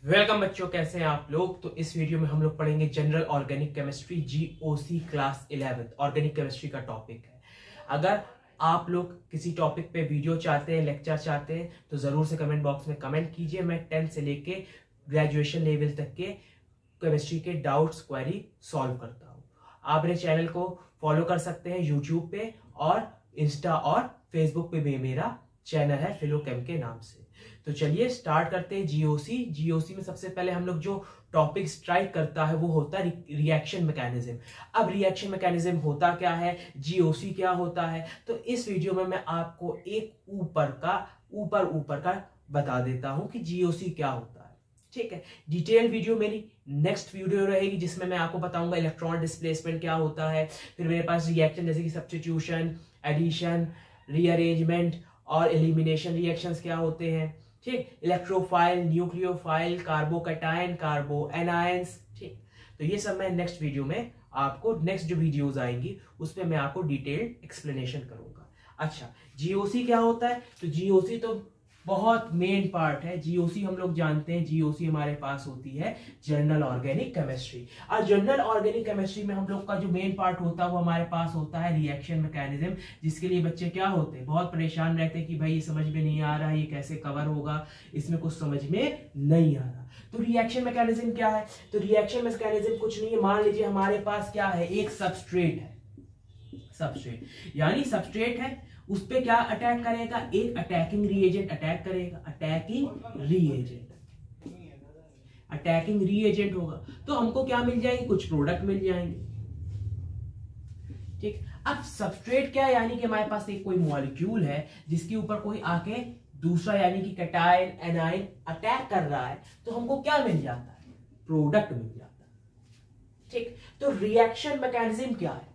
Welcome बच्चों, कैसे हैं आप लोग। तो इस वीडियो में हम लोग पढ़ेंगे general organic chemistry GOC class 11 organic chemistry का टॉपिक है। अगर आप लोग किसी टॉपिक पे वीडियो चाहते हैं, लेक्चर चाहते हैं तो जरूर से कमेंट बॉक्स में कमेंट कीजिए। मैं 10th से लेके ग्रेजुएशन लेवल तक के केमिस्ट्री के डाउट्स क्वेरी सॉल्व करता हूँ। आप मेरे चैनल को फॉलो कर सकते हैं यूट्यूब पे, और इंस्टा और फेसबुक पे भी मेरा चैनल है फिलोकेम के नाम से। तो चलिए स्टार्ट करते हैं। जीओसी में सबसे पहले हम लोग जो टॉपिक स्ट्राइक करता है वो होता है रिएक्शन मैकेनिज्म। अब रिएक्शन मैकेनिज्म होता क्या है, जीओसी क्या होता है, तो इस वीडियो में मैं आपको एक ऊपर का बता देता हूं कि जीओसी क्या होता है। ठीक है, डिटेल वीडियो मेरी नेक्स्ट वीडियो रहेगी जिसमें मैं आपको बताऊंगा इलेक्ट्रॉन डिस्प्लेसमेंट क्या होता है। फिर मेरे पास रिएक्शन जैसे कि सब्स्टिट्यूशन, एडिशन, रीअरेंजमेंट और एलिमिनेशन रिएक्शंस क्या होते हैं। ठीक, इलेक्ट्रोफाइल, न्यूक्लियोफाइल, कार्बोकैटायन, कार्बो एनायंस। ठीक, तो ये सब मैं नेक्स्ट वीडियो में आपको, नेक्स्ट जो वीडियोस आएंगी उसमें मैं आपको डिटेल एक्सप्लेनेशन करूंगा। अच्छा, जीओसी क्या होता है, तो जीओसी तो बहुत मेन पार्ट है। जीओसी हम लोग जानते हैं, जीओसी हमारे पास होती है जनरल ऑर्गेनिक केमिस्ट्री। और जनरल ऑर्गेनिक केमिस्ट्री में हम लोग का जो मेन पार्ट होता है वो हमारे पास होता है रिएक्शन मैकेनिज्म, जिसके लिए बच्चे क्या होते हैं, बहुत परेशान रहते हैं कि भाई ये समझ में नहीं आ रहा, ये कैसे कवर होगा, इसमें कुछ समझ में नहीं आ रहा। तो रिएक्शन मैकेनिज्म क्या है, तो रिएक्शन मैकेनिज्म कुछ नहीं है। मान लीजिए हमारे पास क्या है, एक सबस्ट्रेट है। सबस्ट्रेट यानी सबस्ट्रेट है, उस पे क्या अटैक करेगा, एक अटैकिंग रिएजेंट अटैक करेगा। अटैकिंग रिएजेंट होगा तो हमको क्या मिल जाएगी, कुछ प्रोडक्ट मिल जाएंगे। ठीक, अब सबस्ट्रेट क्या है, यानी कि हमारे पास एक कोई मॉलिक्यूल है जिसके ऊपर कोई आके दूसरा यानी कि कैटायन, एनायन अटैक कर रहा है, तो हमको क्या मिल जाता है, प्रोडक्ट मिल जाता है। ठीक, तो रिएक्शन मैकेनिज्म क्या है,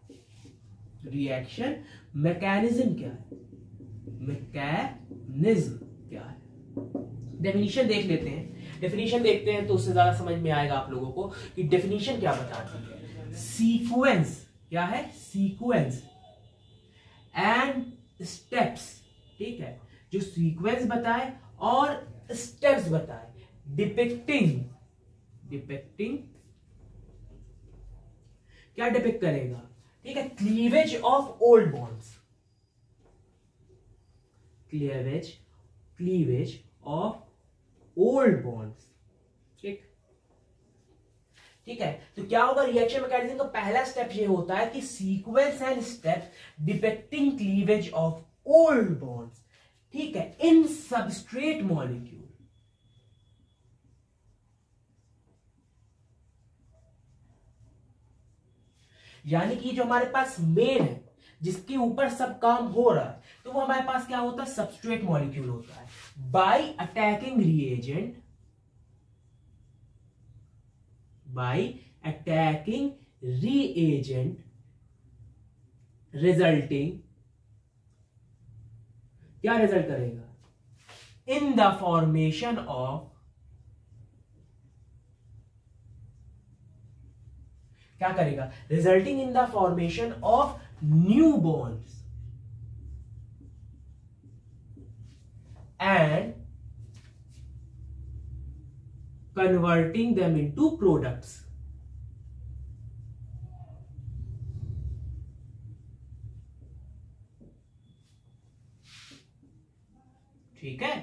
रिएक्शन मैकेनिज्म क्या है, डेफिनेशन देख लेते हैं। डेफिनेशन देखते हैं तो उससे ज्यादा समझ में आएगा आप लोगों को कि डेफिनेशन क्या बताती है। सीक्वेंस क्या है, सीक्वेंस एंड स्टेप्स। ठीक है, जो सीक्वेंस बताए और स्टेप्स बताए, डिपिक्टिंग क्या डिपिक्ट करेगा, ठीक है, cleavage of old bonds, cleavage of old bonds. ठीक है, तो क्या होगा, रिएक्शन मैकेनिज्म का पहला स्टेप ये होता है कि sequence and steps depicting cleavage of old bonds. ठीक है, इन सबस्ट्रेट मॉलिक्यूल। यानी कि जो हमारे पास मेन है, जिसके ऊपर सब काम हो रहा है, तो वो हमारे पास क्या होता है, सबस्ट्रेट मॉलिक्यूल होता है। बाय अटैकिंग रिएजेंट, रिजल्टिंग, क्या रिजल्ट करेगा, इन द फॉर्मेशन ऑफ, क्या करेगा, resulting in the formation of new bonds and converting them into products. ठीक है,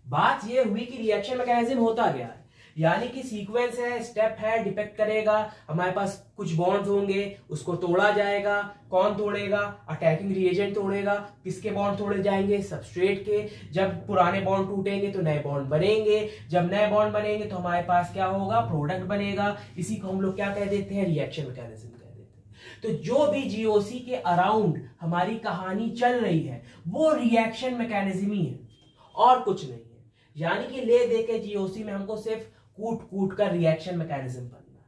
बात यह हुई कि रिएक्शन मैकेनिज्म होता गया है, यानी कि सीक्वेंस है, स्टेप है, डिपेक्ट करेगा। हमारे पास कुछ बॉन्ड्स होंगे, उसको तोड़ा जाएगा। कौन तोड़ेगा, अटैकिंग रिएजेंट तोड़ेगा। किसके बॉन्ड तोड़े जाएंगे, सबस्ट्रेट के। जब पुराने बॉन्ड टूटेंगे तो नए बॉन्ड बनेंगे। जब नए बॉन्ड बनेंगे तो हमारे पास क्या होगा, प्रोडक्ट बनेगा। इसी को हम लोग क्या कह देते हैं, रिएक्शन मैकेनिज्म कह देते हैं। तो जो भी जीओसी के अराउंड हमारी कहानी चल रही है वो रिएक्शन मैकेनिज्म ही है और कुछ नहीं है। यानी कि ले दे के जीओसी में हमको सिर्फ कूट कर रिएक्शन मैकेनिज्म बनना है।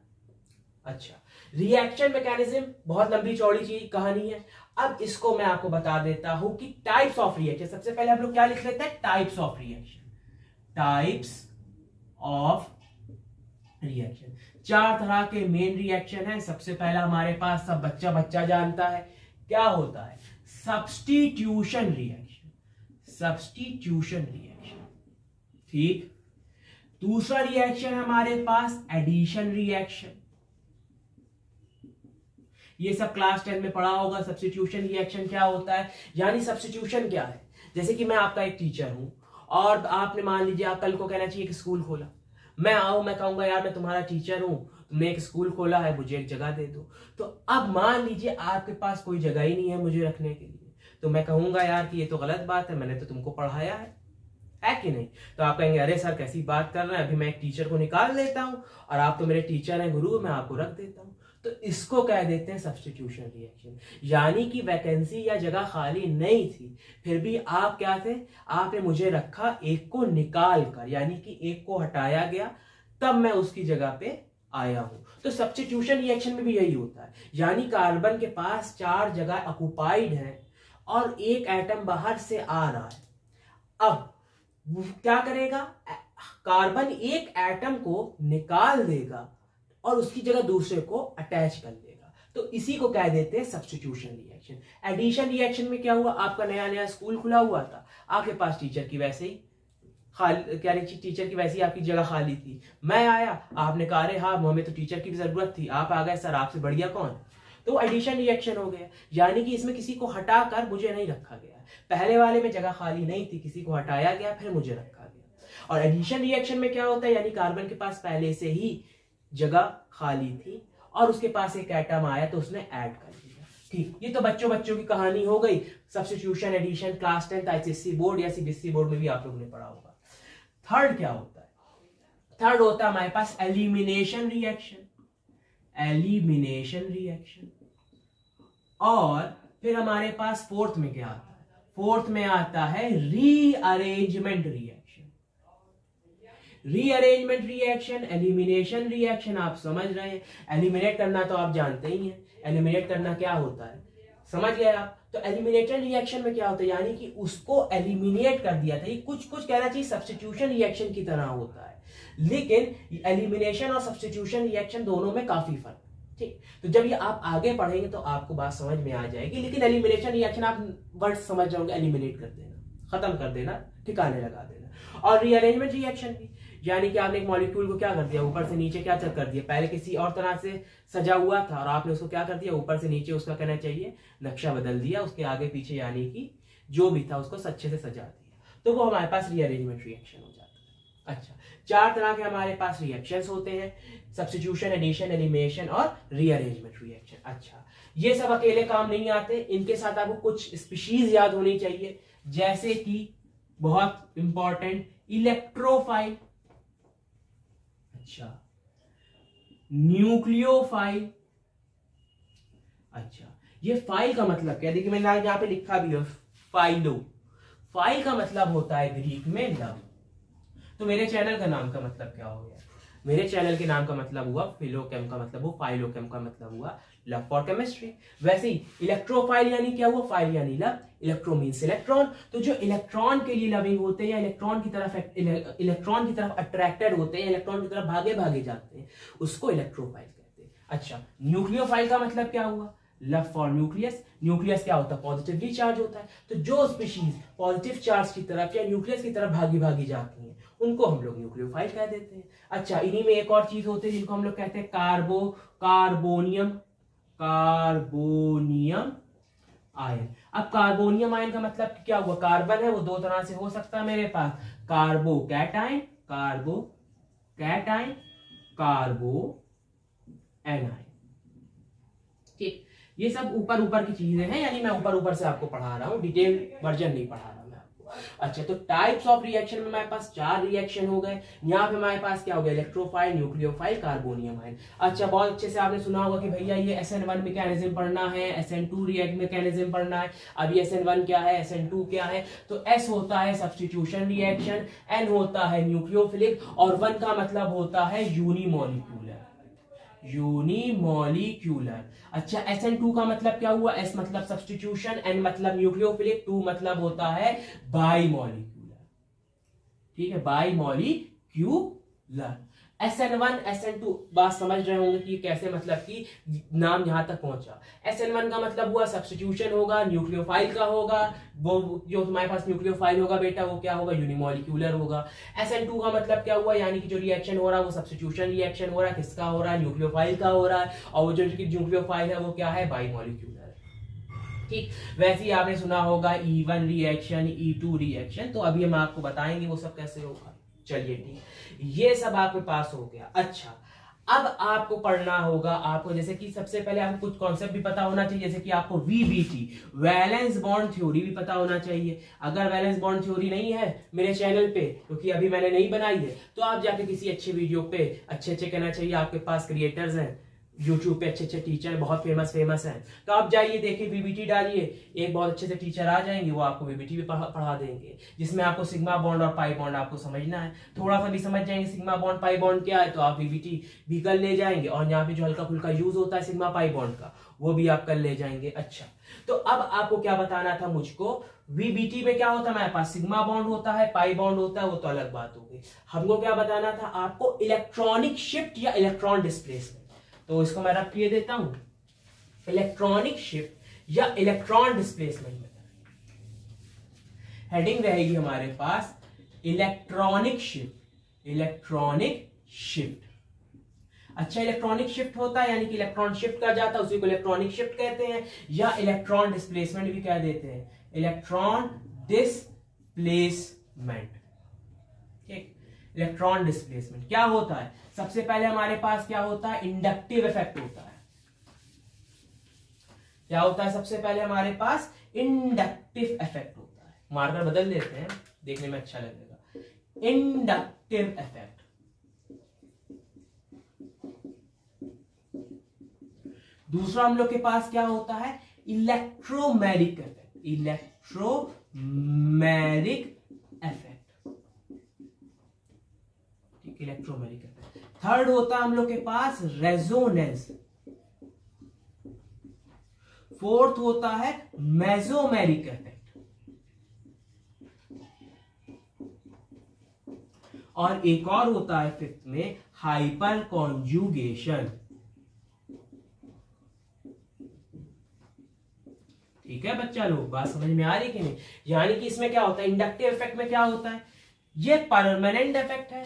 अच्छा, रिएक्शन मैकेनिज्म बहुत लंबी चौड़ी चीज कहानी है। अब इसको मैं आपको बता देता हूं कि टाइप्स ऑफ रिएक्शन। सबसे पहले हम लोग क्या लिख लेते हैं, types of reaction. Types of reaction, 4 तरह के मेन रिएक्शन है। सबसे पहला हमारे पास सब बच्चा जानता है क्या होता है, सब्स्टिट्यूशन रिएक्शन। ठीक, दूसरा रिएक्शन हमारे पास एडिशन रिएक्शन, ये सब क्लास 10 में पढ़ा होगा। सब्स्टिट्यूशन रिएक्शन क्या होता है, यानी सब्स्टिट्यूशन क्या है, जैसे कि मैं आपका एक टीचर हूं और आपने मान लीजिए आप कल को कहना चाहिए कि स्कूल खोला, मैं आऊं, मैं कहूंगा यार मैं तुम्हारा टीचर हूं, तुमने एक स्कूल खोला है, मुझे एक जगह दे दो। तो अब मान लीजिए आपके पास कोई जगह ही नहीं है मुझे रखने के लिए, तो मैं कहूंगा यार कि ये तो गलत बात है, मैंने तो तुमको पढ़ाया है कि नहीं। तो आप कहेंगे अरे सर कैसी बात कर रहे हैं, अभी मैं एक टीचर को निकाल लेता हूं और आप तो मेरे टीचर हैं, गुरु, मैं आपको रख देता हूं। तो इसको कह देते हैं सब्स्टिट्यूशन रिएक्शन, यानी कि वैकेंसी या जगह खाली नहीं थी, फिर भी आप क्या थे, आपने मुझे रखा, एक को निकाल कर, यानी कि एक को हटाया गया, तब मैं उसकी जगह पे आया हूं। तो सब्स्टिट्यूशन रिएक्शन में भी यही होता है, यानी कार्बन के पास 4 जगह ऑक्युपाइड है और एक एटम बाहर से आ रहा है। अब क्या करेगा, कार्बन एक एटम को निकाल देगा और उसकी जगह दूसरे को अटैच कर देगा, तो इसी को कह देते हैं सब्स्टिट्यूशन रिएक्शन। एडिशन रिएक्शन में क्या हुआ, आपका नया नया स्कूल खुला हुआ था, आपके पास टीचर की वैसे ही खाली, क्या टीचर की वैसे ही आपकी जगह खाली थी, मैं आया, आपने कहा अरे हाँ हमें तो टीचर की भी जरूरत थी, आप आ गए, सर आपसे बढ़िया कौन, तो एडिशन रिएक्शन हो गया। यानी कि इसमें किसी को हटाकर मुझे नहीं रखा गया, पहले वाले में जगह खाली नहीं थी, किसी को हटाया गया फिर मुझे रखा गया। और एडिशन रिएक्शन में क्या होता है, यानी कार्बन के पास पहले से ही जगह खाली थी और उसके पास एक एटम आया तो उसने ऐड कर दिया। ठीक, ये तो बच्चों की कहानी हो गई। Substitution addition class 10 ICSE board या सीबीएसई बोर्ड में भी आप लोगों ने पढ़ा होगा। थर्ड क्या होता है, थर्ड होता है हमारे पास एलिमिनेशन रिएक्शन, एलिमिनेशन रिएक्शन। और फिर हमारे पास फोर्थ में क्या आता है, फोर्थ में आता है rearrangement reaction. Rearrangement reaction, elimination reaction आप समझ रहे हैं, एलिमिनेट करना तो आप जानते ही हैं, एलिमिनेट करना क्या होता है, समझ गए आप। तो एलिमिनेशन रिएक्शन में क्या होता है, यानी कि उसको एलिमिनेट कर दिया था, ये कुछ कहना चाहिए सब्स्टिट्यूशन रिएक्शन की तरह होता है, लेकिन एलिमिनेशन और सब्स्टिट्यूशन रिएक्शन दोनों में काफी फर्क। ठीक, तो जब ये आप आगे पढ़ेंगे तो आपको बात समझ में आ जाएगी, लेकिन एलिमिनेशन रिएक्शन आप वर्ड समझ जाओगे, एलिमिनेट कर देना, खत्म कर देना, ठिकाने लगा देना। और रीअरेंजमेंट रिएक्शन भी, यानी कि आपने एक मॉलिक्यूल को क्या कर दिया, ऊपर से नीचे क्या कर दिया, पहले किसी और तरह से सजा हुआ था और आपने उसको क्या कर दिया, ऊपर से नीचे उसका कहना चाहिए नक्शा बदल दिया, उसके आगे पीछे यानी कि जो भी था उसको अच्छे से सजा दिया, तो वो हमारे पास रीअरेंजमेंट रिएक्शन हो जाता है। अच्छा, 4 तरह के हमारे पास रिएक्शंस होते हैं, सब्स्टिट्यूशन, एडिशन, एलिमिनेशन और रीअरेंजमेंट रिएक्शन। अच्छा, ये सब अकेले काम नहीं आते, इनके साथ आपको कुछ स्पीशीज याद होनी चाहिए, जैसे कि बहुत इंपॉर्टेंट इलेक्ट्रोफाइल, अच्छा न्यूक्लियोफाइल। अच्छा, ये फाइल का मतलब क्या, देखिए मैंने यहां पे लिखा भी है फाइलो, फाइल का मतलब होता है ग्रीक में लव। तो मेरे चैनल का नाम का मतलब क्या हो गया, मेरे चैनल के नाम का मतलब हुआ फिलोकेम, का मतलब हुआ फाइलोकेम, का मतलब हुआ लव फॉर केमिस्ट्री। वैसे ही इलेक्ट्रोफाइल यानी क्या हुआ, फाइल यानी लव, इलेक्ट्रो मींस इलेक्ट्रॉन, तो जो इलेक्ट्रॉन के लिए लविंग होते हैं या इलेक्ट्रॉन की तरफ अट्रैक्टेड होते हैं, इलेक्ट्रॉन की तरफ भागे जाते हैं, उसको इलेक्ट्रोफाइल कहते हैं। अच्छा, न्यूक्लियोफाइल का मतलब क्या हुआ, लव फॉर न्यूक्लियस, न्यूक्लियस क्या होता है, पॉजिटिवली चार्ज होता है, तो जो स्पीशीज पॉजिटिव चार्ज की तरफ या न्यूक्लियस की तरफ भागी जाती हैं उनको हम लोग न्यूक्लियोफाइल कह देते हैं। अच्छा, इन्हीं में एक और चीज होती है जिनको हम लोग कहते हैं कार्बोनियम आयन। अब कार्बोनियम आयन का मतलब क्या हुआ, कार्बन है वो 2 तरह से हो सकता है मेरे पास, कार्बोकैटायन, कार्बो एनायन। ठीक, ये सब ऊपर की चीजें हैं, यानी मैं ऊपर से आपको पढ़ा रहा हूं, डिटेल वर्जन नहीं पढ़ा रहा मैं आपको। अच्छा, तो टाइप्स ऑफ रिएक्शन में हमारे पास 4 रिएक्शन हो गए, यहाँ पे हमारे पास क्या हो गया, इलेक्ट्रोफाइल, न्यूक्लियोफाइल, कार्बोनियम आयन। अच्छा, बहुत अच्छे से आपने सुना होगा कि भैया ये SN1 मैकेनिज्म पढ़ना है, SN2 रिएक्ट मैकेनिज्म पढ़ना है। अभी SN1 क्या है, SN2 क्या है, तो S होता है सब्स्टिट्यूशन रिएक्शन, N होता है न्यूक्लियोफिलिक और 1 का मतलब होता है यूनिमोलिक्यूलर। अच्छा, SN2 का मतलब क्या हुआ, S मतलब सब्स्टिट्यूशन, N मतलब न्यूक्लियोफिलिक, 2 मतलब होता है बाइमोलिक्यूलर। ठीक है, बाइमोलिक्यूलर। SN1 SN2 बात समझ रहे होंगे कि कैसे, मतलब कि नाम यहां तक पहुंचा। SN1 का मतलब हुआ सब्स्टिट्यूशन होगा, न्यूक्लियोफाइल का होगा, वो जो तुम्हारे पास न्यूक्लियोफाइल होगा बेटा वो क्या होगा, यूनिमॉलिक्यूलर होगा। SN2 का मतलब क्या हुआ, यानी कि जो रिएक्शन हो रहा है वो सब्स्टिट्यूशन रिएक्शन हो रहा है, किसका हो रहा है, न्यूक्लियोफाइल का हो रहा है, और वो जो न्यूक्लियोफाइल है वो क्या है, बाइमॉलिक्यूलर। ठीक, वैसे ही आपने सुना होगा E1 रिएक्शन, E2 रिएक्शन, तो अभी हम आपको बताएंगे वो सब कैसे होगा। चलिए ठीक, ये सब आपके पास हो गया। अच्छा, अब आपको पढ़ना होगा, आपको जैसे कि सबसे पहले आपको कुछ कॉन्सेप्ट भी पता होना चाहिए, जैसे कि आपको VBT वैलेंस बॉन्ड थ्योरी भी पता होना चाहिए। अगर वैलेंस बॉन्ड थ्योरी नहीं है मेरे चैनल पे, क्योंकि अभी मैंने नहीं बनाई है, तो आप जाके किसी अच्छे वीडियो पे, अच्छे कहना चाहिए, आपके पास क्रिएटर्स हैं YouTube पे, अच्छे टीचर बहुत फेमस हैं, तो आप जाइए देखिए, VBT डालिए, एक बहुत अच्छे से टीचर आ जाएंगे, वो आपको VBT भी पढ़ा देंगे, जिसमें आपको सिग्मा बॉन्ड और पाई बॉन्ड आपको समझना है। थोड़ा सा भी समझ जाएंगे सिग्मा बॉन्ड पाई बॉन्ड क्या है, तो आप VBT भी कर ले जाएंगे, और यहाँ पे जो हल्का फुल्का यूज होता है सिग्मा पाई बॉन्ड का, वो भी आप कर ले जाएंगे। अच्छा, तो अब आपको क्या बताना था मुझको, VBT में क्या होता है, हमारे पास सिग्मा बॉन्ड होता है, पाई बॉन्ड होता है, वो तो अलग बात हो गई। हमको क्या बताना था आपको, इलेक्ट्रॉनिक शिफ्ट या इलेक्ट्रॉन डिस्प्लेसमेंट। तो इसको मैं रख के देता हूं, इलेक्ट्रॉनिक शिफ्ट या इलेक्ट्रॉन डिस्प्लेसमेंट में हेडिंग रहेगी हमारे पास इलेक्ट्रॉनिक शिफ्ट, इलेक्ट्रॉनिक शिफ्ट। अच्छा, इलेक्ट्रॉनिक शिफ्ट होता है यानी कि इलेक्ट्रॉन शिफ्ट कर जाता है, उसी को इलेक्ट्रॉनिक शिफ्ट कहते हैं, या इलेक्ट्रॉन डिस्प्लेसमेंट भी कह देते हैं, इलेक्ट्रॉन डिस्प्लेसमेंट। ठीक, इलेक्ट्रॉन डिस्प्लेसमेंट क्या होता है, सबसे पहले हमारे पास क्या होता है, इंडक्टिव इफेक्ट होता है। क्या होता है, सबसे पहले हमारे पास इंडक्टिव इफेक्ट होता है, मार्कर बदल देते हैं, देखने में अच्छा लगेगा, इंडक्टिव इफेक्ट। दूसरा हम लोग के पास क्या होता है, electromeric effect, electromeric effect, electromeric effect. Third होता है हम लोग के पास रेजोनेंस, फोर्थ होता है मेसोमेरिक इफेक्ट, और एक और होता है फिफ्थ में हाइपर कॉन्जुगेशन। ठीक है बच्चा लोग, बात समझ में आ रही कि नहीं। यानी कि इसमें क्या होता है, इंडक्टिव इफेक्ट में क्या होता है, ये परमानेंट इफेक्ट है,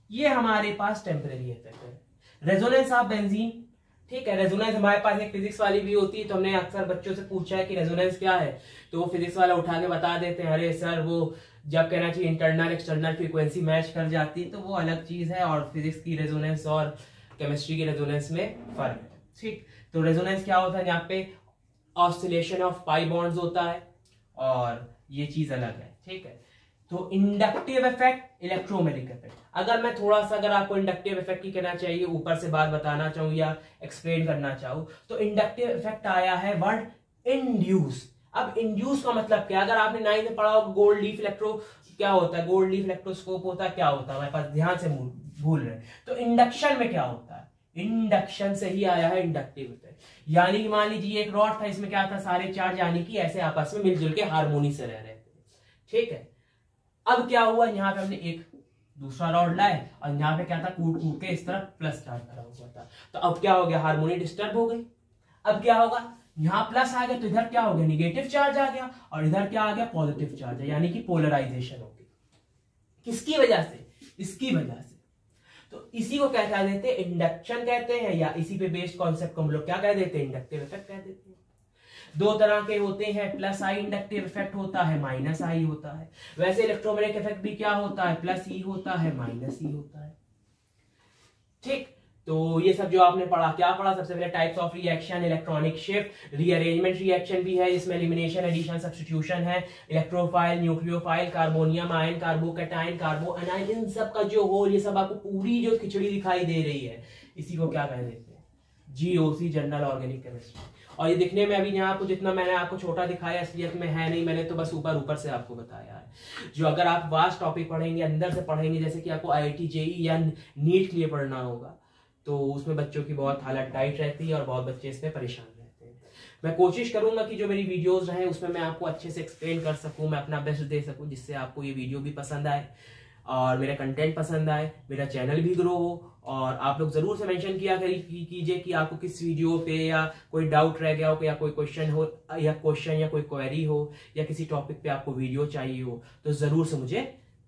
ये हमारे पास टेम्परेरी इफेक्ट है। रेजोनेंस ऑफ बेंजीन, ठीक है, रेजोनेंस हमारे पास एक फिजिक्स वाली भी होती है, तो हमने अक्सर बच्चों से पूछा है कि रेजोनेंस क्या है, तो वो फिजिक्स वाला उठा के बता देते हैं, अरे सर वो जब कहना चाहिए इंटरनल एक्सटर्नल फ्रीक्वेंसी मैच कर जाती है तो वो अलग चीज है, और फिजिक्स की रेजोनेंस और केमिस्ट्री की रेजोनेंस में फर्क है। ठीक, तो रेजोनेंस क्या होता है, यहाँ पे ऑसिलेशन ऑफ पाई बॉन्ड्स होता है, और ये चीज अलग है। ठीक है, तो इंडक्टिव इफेक्ट, इलेक्ट्रोमैग्नेटिक इफेक्ट। अगर मैं थोड़ा सा, अगर आपको इंडक्टिव इफेक्ट की कहना चाहिए, ऊपर से बात बताना चाहूँ या एक्सप्लेन करना चाहूँ, तो इंडक्टिव इफेक्ट आया है वर्ड इंड्यूस। अब इंड्यूस का मतलब क्या, अगर आपने 9th में पढ़ा हो गोल्ड लीफ इलेक्ट्रो क्या होता है, गोल्ड लीफ इलेक्ट्रोस्कोप होता है, क्या होता है हमारे पास, ध्यान से भूल रहे हैं। तो इंडक्शन में क्या होता है, इंडक्शन से ही आया है इंडक्टिव इफेक्ट। यानी कि मान लीजिए एक रॉड था, इसमें क्या था, सारे चार्ज यानी कि ऐसे आपस में मिलजुल के हार्मोनी से रह रहे थे। ठीक है, अब क्या हुआ, यहाँ पे हमने एक दूसरा रॉड लाए, और यहाँ पे क्या था, कूट कूट के इस तरफ प्लस चार्ज भरा हुआ था, तो अब क्या हो गया, हार्मोनी डिस्टर्ब हो गई। अब क्या होगा, यहाँ प्लस आ गया तो इधर क्या हो गया, निगेटिव चार्ज आ गया, और इधर क्या आ गया, पॉजिटिव चार्ज है, यानी कि पोलराइजेशन हो गई। किसकी वजह से, इसकी वजह से। तो इसी को क्या कह देते हैं, इंडक्शन कहते हैं, या इसी पे बेस्ड कॉन्सेप्ट को हम लोग क्या कह देते हैं, इंडक्टिव इफेक्ट कह देते हैं। दो तरह के होते हैं, प्लस आई इंडक्टिव इफेक्ट होता है, माइनस आई होता है। वैसे इलेक्ट्रोमैग्नेटिक इफेक्ट भी क्या होता है, प्लस ई होता है, माइनस ई होता है। ठीक, तो ये सब जो आपने पढ़ा, क्या पढ़ा, सबसे पहले types of reaction, electronic shift, rearrangement reaction भी है, इसमें एलिमिनेशन, एडिशन, सब्स्टिट्यूशन है, electrophile, nucleophile, carbonium ion, carbocation, carbo anion, इन सब का जो होल, ये सब आपको पूरी जो खिचड़ी दिखाई दे रही है, इसी को क्या कह देते हैं, GOC, जनरल ऑर्गेनिक केमिस्ट्री। और ये दिखने में अभी यहाँ आपको जितना मैंने आपको छोटा दिखाया, असलियत में है नहीं, मैंने तो बस ऊपर से आपको बताया है। जो अगर आप वास्ट टॉपिक पढ़ेंगे, अंदर से पढ़ेंगे, जैसे कि आपको IIT JEE या नीट के लिए पढ़ना होगा, तो उसमें बच्चों की बहुत हालत टाइट रहती है, और बहुत बच्चे इसमें परेशान रहते हैं। मैं कोशिश करूंगा कि जो मेरी वीडियोस रहे उसमें मैं आपको अच्छे से एक्सप्लेन कर सकूं, मैं अपना बेस्ट दे सकूं, जिससे आपको ये वीडियो भी पसंद आए, और मेरा कंटेंट पसंद आए, मेरा चैनल भी ग्रो हो। और आप लोग जरूर से मेंशन किया कीजिए कि आपको किस वीडियो पे या कोई डाउट रह गया हो या कोई क्वेश्चन हो या कोई क्वेरी हो या किसी टॉपिक पे आपको वीडियो चाहिए हो, तो जरूर से मुझे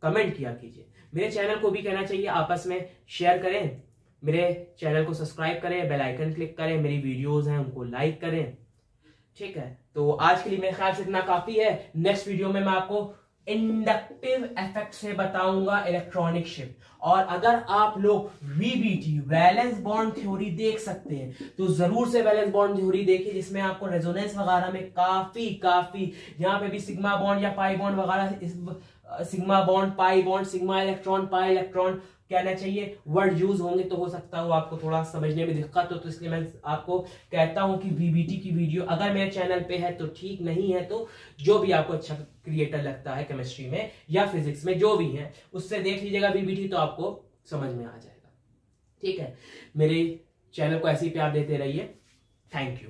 कमेंट किया कीजिए। मेरे चैनल को भी कहना चाहिए आपस में शेयर करें, मेरे चैनल को सब्सक्राइब करें, बेल आइकन क्लिक करें, मेरी वीडियोस हैं उनको लाइक करें। ठीक है, तो आज के लिए मेरे ख्याल से इतना काफी है। नेक्स्ट वीडियो में मैं आपको इंडक्टिव इफेक्ट से बताऊंगा इलेक्ट्रॉनिक शिफ्ट। और अगर आप लोग वीबीटी वैलेंस बॉन्ड थ्योरी देख सकते हैं तो जरूर से वैलेंस बॉन्ड थ्योरी देखिए, जिसमें आपको रेजोनेंस वगैरह में काफी यहाँ पे भी सिग्मा बॉन्ड या पाई बॉन्ड वगैरह, sigma bond, pi bond, sigma electron, pi electron कहना चाहिए वर्ड यूज होंगे, तो हो सकता हो आपको थोड़ा समझने में दिक्कत हो। तो इसलिए मैं आपको कहता हूं कि वीबीटी की वीडियो अगर मेरे चैनल पे है तो ठीक, नहीं है तो जो भी आपको अच्छा क्रिएटर लगता है केमिस्ट्री में या फिजिक्स में, जो भी है उससे देख लीजिएगा वीबीटी, तो आपको समझ में आ जाएगा। ठीक है, मेरे चैनल को ऐसे ही प्यार देते रहिए। Thank you.